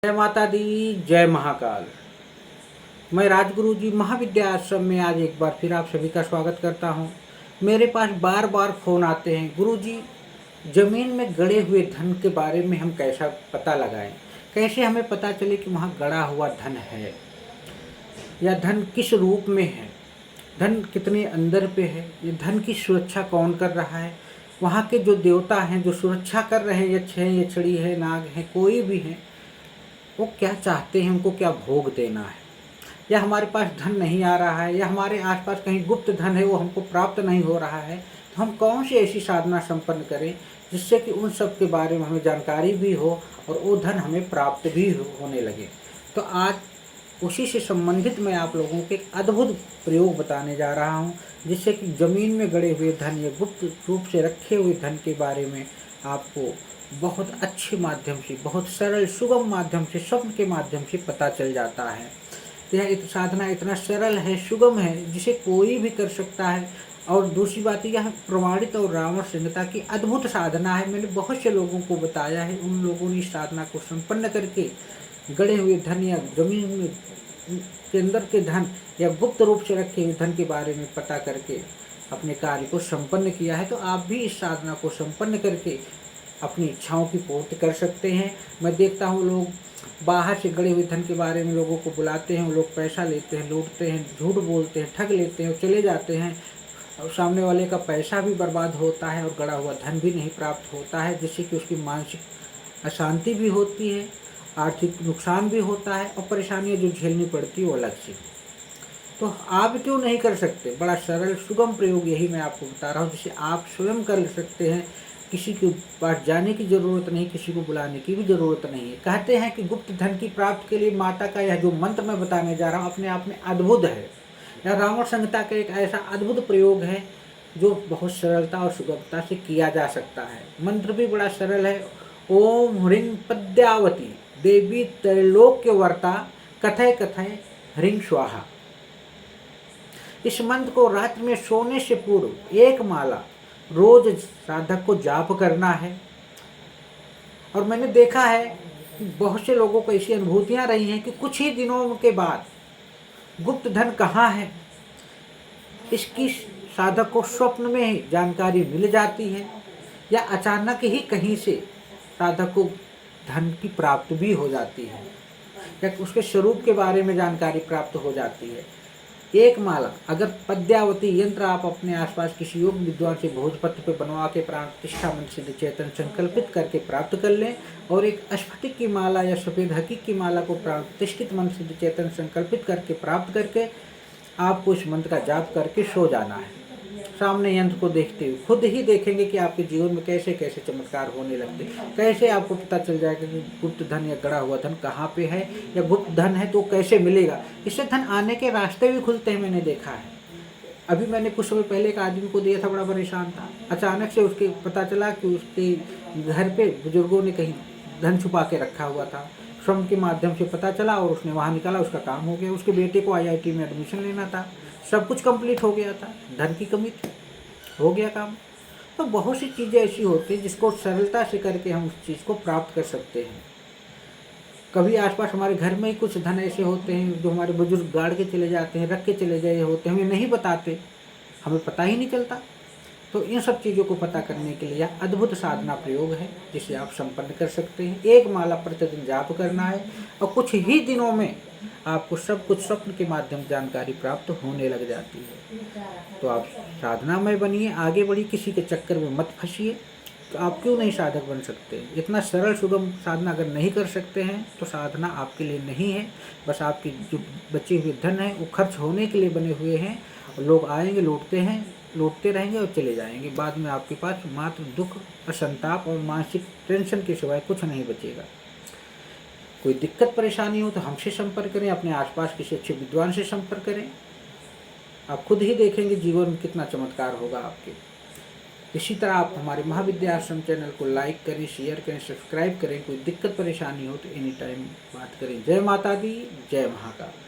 जय माता दी, जय महाकाल। मैं राजगुरु जी महाविद्या आश्रम में आज एक बार फिर आप सभी का स्वागत करता हूं। मेरे पास बार बार फ़ोन आते हैं, गुरु जी ज़मीन में गड़े हुए धन के बारे में हम कैसा पता लगाएं, कैसे हमें पता चले कि वहाँ गड़ा हुआ धन है या धन किस रूप में है, धन कितने अंदर पे है, ये धन की सुरक्षा कौन कर रहा है, वहाँ के जो देवता हैं जो सुरक्षा कर रहे हैं, यक्ष हैं, यक्षड़ी है, नाग हैं, कोई भी हैं, वो क्या चाहते हैं, उनको क्या भोग देना है, या हमारे पास धन नहीं आ रहा है, या हमारे आसपास कहीं गुप्त धन है वो हमको प्राप्त नहीं हो रहा है, तो हम कौन सी ऐसी साधना संपन्न करें जिससे कि उन सब के बारे में हमें जानकारी भी हो और वो धन हमें प्राप्त भी होने लगे। तो आज उसी से संबंधित मैं आप लोगों को एक अद्भुत प्रयोग बताने जा रहा हूँ, जिससे कि ज़मीन में गड़े हुए धन या गुप्त रूप से रखे हुए धन के बारे में आपको बहुत अच्छे माध्यम से, बहुत सरल सुगम माध्यम से, स्वप्न के माध्यम से पता चल जाता है। यह साधना इतना सरल है, सुगम है, जिसे कोई भी कर सकता है। और दूसरी बात यह प्रमाणित और रावण संहिता की अद्भुत साधना है। मैंने बहुत से लोगों को बताया है, उन लोगों ने इस साधना को संपन्न करके गड़े हुए धन या जमीन में के अंदर के धन या गुप्त रूप से रखे हुए धन के बारे में पता करके अपने कार्य को संपन्न किया है। तो आप भी इस साधना को संपन्न करके अपनी इच्छाओं की पूर्ति कर सकते हैं। मैं देखता हूँ लोग बाहर से गड़े हुए धन के बारे में लोगों को बुलाते हैं, वो लोग पैसा लेते हैं, लूटते हैं, झूठ बोलते हैं, ठग लेते हैं और चले जाते हैं, और सामने वाले का पैसा भी बर्बाद होता है और गड़ा हुआ धन भी नहीं प्राप्त होता है, जिससे कि उसकी मानसिक अशांति भी होती है, आर्थिक नुकसान भी होता है और परेशानियाँ जो झेलनी पड़ती है वो अलग से। तो आप क्यों नहीं कर सकते? बड़ा सरल सुगम प्रयोग यही मैं आपको बता रहा हूँ, जिसे आप स्वयं कर सकते हैं। किसी के पास जाने की ज़रूरत नहीं, किसी को बुलाने की भी ज़रूरत नहीं है। कहते हैं कि गुप्त धन की प्राप्ति के लिए माता का यह जो मंत्र मैं बताने जा रहा हूँ अपने आप में अद्भुत है। यह रावण संहिता का एक ऐसा अद्भुत प्रयोग है जो बहुत सरलता और सुगमता से किया जा सकता है। मंत्र भी बड़ा सरल है। ओम ह्रीं पद्यावती देवी त्रैलोक्य वर्ता कथय कथय ह्रीं स्वाहा। इस मंत्र को रात्रि में सोने से पूर्व एक माला रोज साधक को जाप करना है। और मैंने देखा है कि बहुत से लोगों को ऐसी अनुभूतियां रही हैं कि कुछ ही दिनों के बाद गुप्त धन कहाँ है इसकी साधक को स्वप्न में ही जानकारी मिल जाती है, या अचानक ही कहीं से साधक को धन की प्राप्ति भी हो जाती है, या उसके स्वरूप के बारे में जानकारी प्राप्त हो जाती है। एक माला अगर पद्यावती यंत्र आप अपने आसपास किसी योग विद्वान से भोजपत्र पे बनवा के प्राण प्रतिष्ठा मन सिद्ध चेतन संकल्पित करके प्राप्त कर लें, और एक स्फटिक की माला या सफ़ेद हकीक की माला को प्राण प्रतिष्ठित मन सिद्ध चेतन संकल्पित करके प्राप्त करके आपको इस मंत्र का जाप करके सो जाना है। सामने यंत्र को देखते हुए खुद ही देखेंगे कि आपके जीवन में कैसे कैसे चमत्कार होने लगते, कैसे आपको पता चल जाएगा कि गुप्त धन या गड़ा हुआ धन कहाँ पे है, या गुप्त धन है तो कैसे मिलेगा। इससे धन आने के रास्ते भी खुलते हैं, मैंने देखा है। अभी मैंने कुछ समय पहले एक आदमी को दिया था, बड़ा परेशान था, अचानक से उसके पता चला कि उसके घर पे बुजुर्गों ने कहीं धन छुपा के रखा हुआ था। श्रम के माध्यम से पता चला और उसने वहाँ निकाला, उसका काम हो गया। उसके बेटे को IIT में एडमिशन लेना था, सब कुछ कंप्लीट हो गया था, धन की कमी थी, हो गया काम। तो बहुत सी चीज़ें ऐसी होती हैं जिसको सरलता से करके हम उस चीज़ को प्राप्त कर सकते हैं। कभी आसपास हमारे घर में ही कुछ धन ऐसे होते हैं जो हमारे बुजुर्ग गाड़ के चले जाते हैं, रख के चले गए होते हैं, हमें नहीं बताते, हमें पता ही नहीं चलता। तो इन सब चीज़ों को पता करने के लिए यह अद्भुत साधना प्रयोग है, जिसे आप संपन्न कर सकते हैं। एक माला प्रतिदिन जाप करना है और कुछ ही दिनों में आपको सब कुछ स्वप्न के माध्यम से जानकारी प्राप्त होने लग जाती है। तो आप साधना में बनिए, आगे बढ़िए, किसी के चक्कर में मत फंसिए। तो आप क्यों नहीं साधक बन सकते? इतना सरल सुगम साधना अगर नहीं कर सकते हैं तो साधना आपके लिए नहीं है। बस आपकी जो बचे हुए धन है वो खर्च होने के लिए बने हुए हैं, और लोग आएंगे, लूटते रहेंगे और चले जाएंगे। बाद में आपके पास मात्र दुख और संताप और मानसिक टेंशन के सिवाय कुछ नहीं बचेगा। कोई दिक्कत परेशानी हो तो हमसे संपर्क करें, अपने आसपास किसी अच्छे विद्वान से संपर्क करें। आप खुद ही देखेंगे जीवन में कितना चमत्कार होगा आपके। इसी तरह आप हमारे महाविद्या आश्रम चैनल को लाइक करें, शेयर करें, सब्सक्राइब करें। कोई दिक्कत परेशानी हो तो एनी टाइम बात करें। जय माता दी, जय महाकाल।